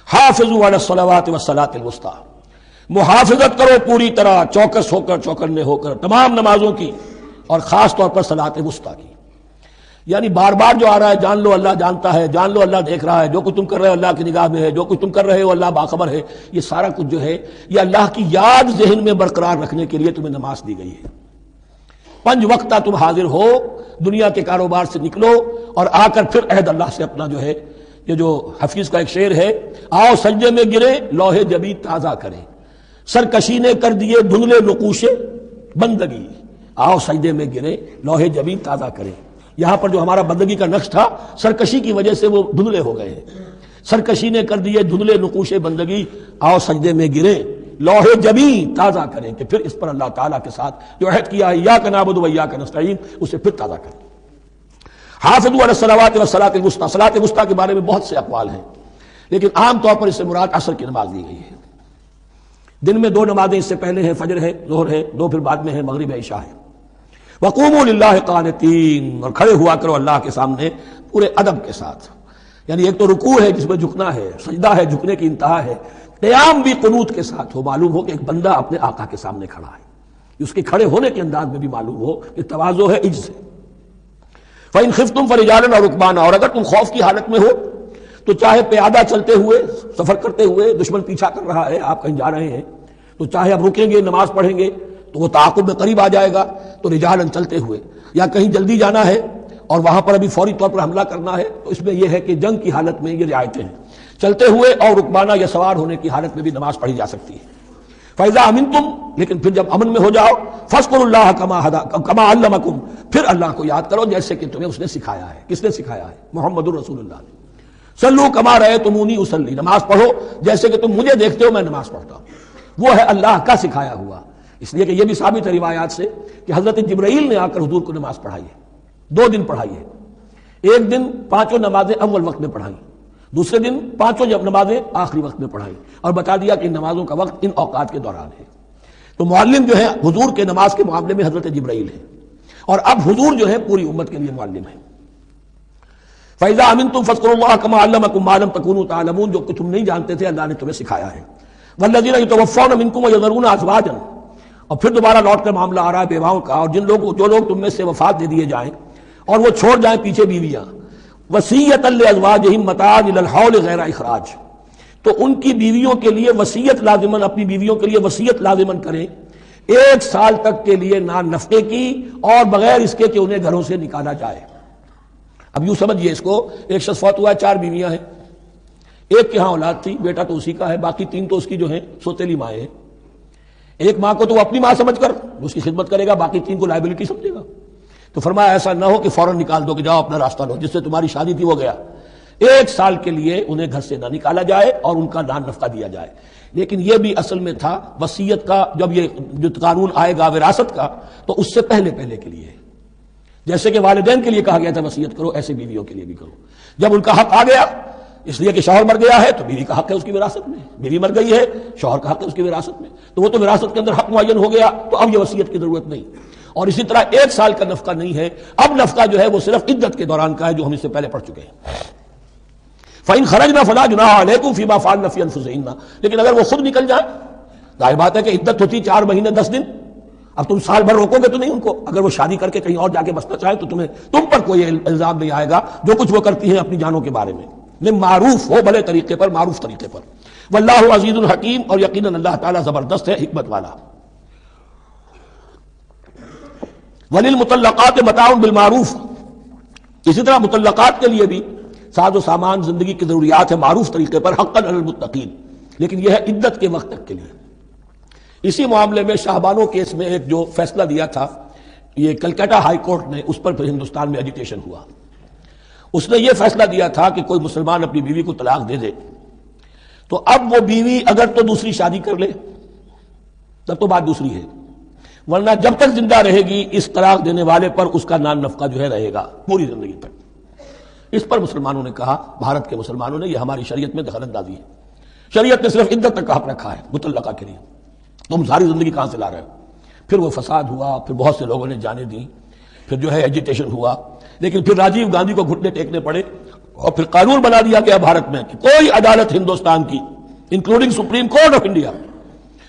حافظوا علی الصلوات والصلاۃ الوسطی، محافظت کرو پوری طرح، چوکس ہو کر، چوکنے ہو کر تمام نمازوں کی، اور خاص طور پر صلاۃ وسطی کی۔ یعنی بار بار جو آ رہا ہے جان لو اللہ جانتا ہے، جان لو اللہ دیکھ رہا ہے، جو کچھ تم کر رہے ہو اللہ کی نگاہ میں ہے، جو کچھ تم کر رہے ہو اللہ باخبر ہے، یہ سارا کچھ جو ہے یہ اللہ کی یاد ذہن میں برقرار رکھنے کے لیے تمہیں نماز دی گئی ہے۔ 5 وقتہ تم حاضر ہو، دنیا کے کاروبار سے نکلو اور آ کر پھر عہد اللہ سے اپنا جو ہے، یہ جو حفیظ کا ایک شعر ہے، آؤ سجدے میں گرے لوح جبیں تازہ کریں، سرکشی نے کر دیے دھندلے نقوش بندگی، آؤ سجدے میں گرے لوح جبیں تازہ کریں۔ یہاں پر جو ہمارا بندگی کا نقش تھا سرکشی کی وجہ سے وہ دھندلے ہو گئے ہیں، سرکشی نے کر دیے دھندلے نقوش بندگی، آؤ سجدے میں گرے لوح جبیں تازہ کریں، کہ پھر اس پر اللہ تعالیٰ کے ساتھ جو عہد کیا ہے ایاک نعبد و ایاک نستعین اسے پھر تازہ کریں۔ حافظوا علی الصلوات والصلاۃ الوسطی، صلاۃ وسطی کے بارے میں بہت سے اقوال ہیں، لیکن عام طور پر اس سے مراد عصر کی نماز لی گئی ہے۔ دن میں 2 نمازیں اس سے پہلے ہیں، فجر ہے، ظہر ہے، 2 پھر بعد میں ہے، مغرب ہے، عشاء ہے۔ وقوموا للہ قانتین، اور کھڑے ہوا کرو اللہ کے سامنے پورے ادب کے ساتھ، یعنی ایک تو رکوع ہے جس میں جھکنا ہے، سجدہ ہے جھکنے کی انتہا ہے، قیام بھی قنوت کے ساتھ ہو، معلوم ہو کہ ایک بندہ اپنے آقا کے سامنے کھڑا ہے، اس کے کھڑے ہونے کے انداز میں بھی معلوم ہو کہ تواضع ہے، عجز ہے۔ فَإِنْ خِفْتُمْ فَرِجَالًا أَوْ رُكْبَانًا، اور اگر تم خوف کی حالت میں ہو تو چاہے پیادہ چلتے ہوئے، سفر کرتے ہوئے، دشمن پیچھا کر رہا ہے، آپ کہیں جا رہے ہیں تو چاہے اب رکیں گے نماز پڑھیں گے تو وہ تعاقب میں قریب آ جائے گا تو رجالن چلتے ہوئے، یا کہیں جلدی جانا ہے اور وہاں پر ابھی فوری طور پر حملہ کرنا ہے تو اس میں یہ ہے کہ جنگ کی حالت میں یہ رعایتیں ہیں، چلتے ہوئے اور رکبانہ یا سوار ہونے کی حالت میں بھی نماز پڑھی جا سکتی ہے۔ فَإِذَا أَمِنْتُمْ، لیکن پھر جب امن میں ہو جاؤ، فَاذْكُرُوا اللَّهَ كَمَا عَلَّمَكُمْ، پھر اللہ کو یاد کرو جیسے کہ تمہیں اس نے سکھایا ہے۔ کس نے سکھایا ہے؟ محمد الرسول اللہ نے۔ صلوا كما رأيتموني أصلي، نماز پڑھو جیسے کہ تم مجھے دیکھتے ہو میں نماز پڑھتا ہوں۔ وہ ہے اللہ کا سکھایا ہوا، اس لیے کہ یہ بھی ثابت ہے روایات سے کہ حضرت جبرائیل نے آ کر حضور کو نماز پڑھائی ہے، 2 دن پڑھائی ہے۔ ایک دن 5 نمازیں اول وقت میں پڑھائیں، دوسرے دن 5 نمازیں آخری وقت میں پڑھائیں، اور بتا دیا کہ ان نمازوں کا وقت ان اوقات کے دوران ہے۔ تو معلم جو ہے حضور کے نماز کے معاملے میں حضرت جبرائیل ہے، اور اب حضور جو ہے پوری امت کے لیے معلم ہے۔ فَإِذَا أَمِنْتُمْ فَاذْكُرُوا اللَّهَ كَمَا عَلَّمَكُم مَّا لَمْ تَكُونُوا تَعْلَمُونَ، جو کہ تم نہیں جانتے تھے اللہ نے تمہیں سکھایا ہے۔ وَالَّذِينَ يَتَوَفَّوْنَ مِنكُمْ وَيَذَرُونَ أَزْوَاجًا، اور پھر دوبارہ لوٹ کر معاملہ آ رہا ہے بیواؤں کا، اور جو لوگ تم میں سے وفات دے دیے جائیں اور وہ چھوڑ جائیں پیچھے بیویاں، وصیۃ لازواجہم متاعا الی الحول غیر اخراج، تو ان کی بیویوں کے لیے وصیت لازماً، اپنی بیویوں کے لیے وصیت لازماً کریں 1 سال تک کے لیے نان نفقے کی، اور بغیر اس کے کہ انہیں گھروں سے نکالا جائے۔ اب یوں سمجھیے اس کو، ایک شخص فوت ہوا ہے، 4 بیویاں ہیں، ایک کے ہاں اولاد تھی، بیٹا تو اسی کا ہے، باقی 3 تو اس کی جو ہیں سوتیلی مائیں ہیں۔ ایک ماں کو تو وہ اپنی ماں سمجھ کر اس کی خدمت کرے گا، باقی 3 کو لائبلٹی سمجھے گا۔ تو فرمایا ایسا نہ ہو کہ فوراً نکال دو کہ جاؤ اپنا راستہ لو، جس سے تمہاری شادی تھی وہ گیا۔ 1 سال کے لیے انہیں گھر سے نہ نکالا جائے اور ان کا نان نفقہ دیا جائے۔ لیکن یہ بھی اصل میں تھا وصیت کا، جب یہ جو قانون آئے گا وراثت کا تو اس سے پہلے کے لیے، جیسے کہ والدین کے لیے کہا گیا تھا وصیت کرو، ایسے بیویوں کے لیے بھی کرو۔ جب ان کا حق آ گیا، اس لیے کہ شوہر مر گیا ہے تو بیوی کا حق ہے اس کی وراثت میں، بیوی مر گئی ہے شوہر کا حق ہے اس کی وراثت میں، تو وہ تو وراثت کے اندر حق معین ہو گیا، تو اب یہ وصیت کی ضرورت نہیں۔ اور اسی طرح 1 سال کا نفقہ نہیں ہے، اب نفقہ جو ہے وہ صرف عدت کے دوران کا ہے، جو ہم اس سے پہلے پڑھ چکے ہیں۔ فَإِنْ خَرَجْنَا فَلَا جُنَاحَ عَلَيْكُمْ فِي مَا فَعَلْنَ فِي أَنفُسِهِنَّ، لیکن اگر وہ خود نکل جائیں، ظاہر بات ہے کہ عدت ہوتی 4 مہینے 10 دن، اب تم سال بھر روکو گے تو نہیں ان کو، اگر وہ شادی کر کے کہیں اور جا کے بسنا چاہیں تو تم پر کوئی الزام نہیں آئے گا، جو کچھ وہ کرتی ہیں اپنی جانوں کے بارے میں معروف ہو، بھلے طریقے پر، معروف طریقے پر۔ واللہ عزیز الحکیم، اور یقیناً اللہ تعالیٰ زبردست ہے، حکمت والا۔ وَلِلْمُطَلَّقَاتِ مَتَاعٌ بِالْمَعْرُوفِ، اسی طرح مطلقات کے لیے بھی ساز و سامان زندگی کی ضروریات ہے معروف طریقے پر، حقاً علی المتقین، لیکن یہ ہے عدت کے وقت تک کے لیے۔ اسی معاملے میں شاہبانو کیس میں ایک جو فیصلہ دیا تھا یہ کلکتہ ہائی کورٹ نے، اس پر پھر ہندوستان میں ایجیٹیشن ہوا۔ اس نے یہ فیصلہ دیا تھا کہ کوئی مسلمان اپنی بیوی کو طلاق دے دے تو اب وہ بیوی اگر تو دوسری شادی کر لے تب تو بات دوسری ہے، ورنہ جب تک زندہ رہے گی اس طلاق دینے والے پر اس کا نان نفقہ جو ہے رہے گا پوری زندگی تک۔ اس پر مسلمانوں نے کہا، بھارت کے مسلمانوں نے، یہ ہماری شریعت میں دخل اندازی ہے، شریعت نے صرف عدت تک کا حق رکھا ہے مطلقہ کے لیے، تم ساری زندگی کہاں سے لا رہے ہو۔ پھر وہ فساد ہوا، پھر بہت سے لوگوں نے جانیں دی، پھر جو ہے ایجیٹیشن ہوا، لیکن پھر راجیو گاندھی کو گھٹنے ٹیکنے پڑے اور پھر قانون بنا دیا گیا بھارت میں کہ کوئی عدالت ہندوستان کی including supreme court of India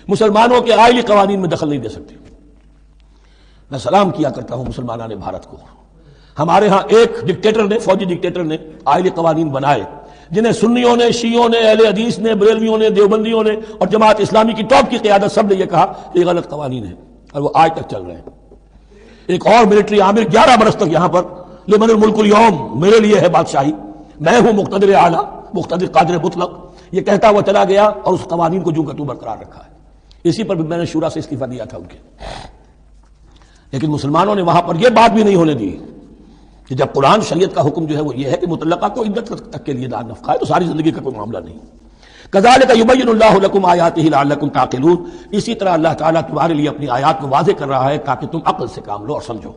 مسلمانوں کے آئلی قوانین میں دخل نہیں دے سکتی۔ میں سلام کیا کرتا ہوں مسلمانان بھارت کو، ہمارے ہاں ایک ڈکٹیٹر نے، فوجی ڈکٹیٹر نے آئلی قوانین بنائے جنہیں سنیوں نے، شیعوں نے، اہل حدیث نے، بریلویوں نے، دیوبندیوں نے اور جماعت اسلامی کی ٹاپ کی قیادت سب نے یہ کہا کہ یہ غلط قوانین ہیں، اور وہ آج تک چل رہے ہیں۔ ایک اور ملٹری عامر 11 برس تک یہاں پر لمن الملک اليوم، میرے لیے ہے بادشاہی، میں ہوں مقتدر اعلیٰ، مقتدر قادر مطلق، یہ کہتا ہوا چلا گیا اور اس قوانین کو جو کا تو برقرار رکھا ہے۔ اسی پر بھی میں نے شورا سے استعفیٰ دیا تھا ان کے، لیکن مسلمانوں نے وہاں پر یہ بات بھی نہیں ہونے دی کہ جب قرآن شریعت کا حکم جو ہے وہ یہ ہے کہ مطلقہ کو عدت تک کے لیے دار نفقہ ہے تو ساری زندگی کا کوئی معاملہ نہیں۔ کذالک یبین اللہ لکم آیاتہ لعلکم تعقلون، اسی طرح اللہ تعالیٰ تمہارے لیے اپنی آیات کو واضح کر رہا ہے تاکہ تم عقل سے کام لو اور سمجھو۔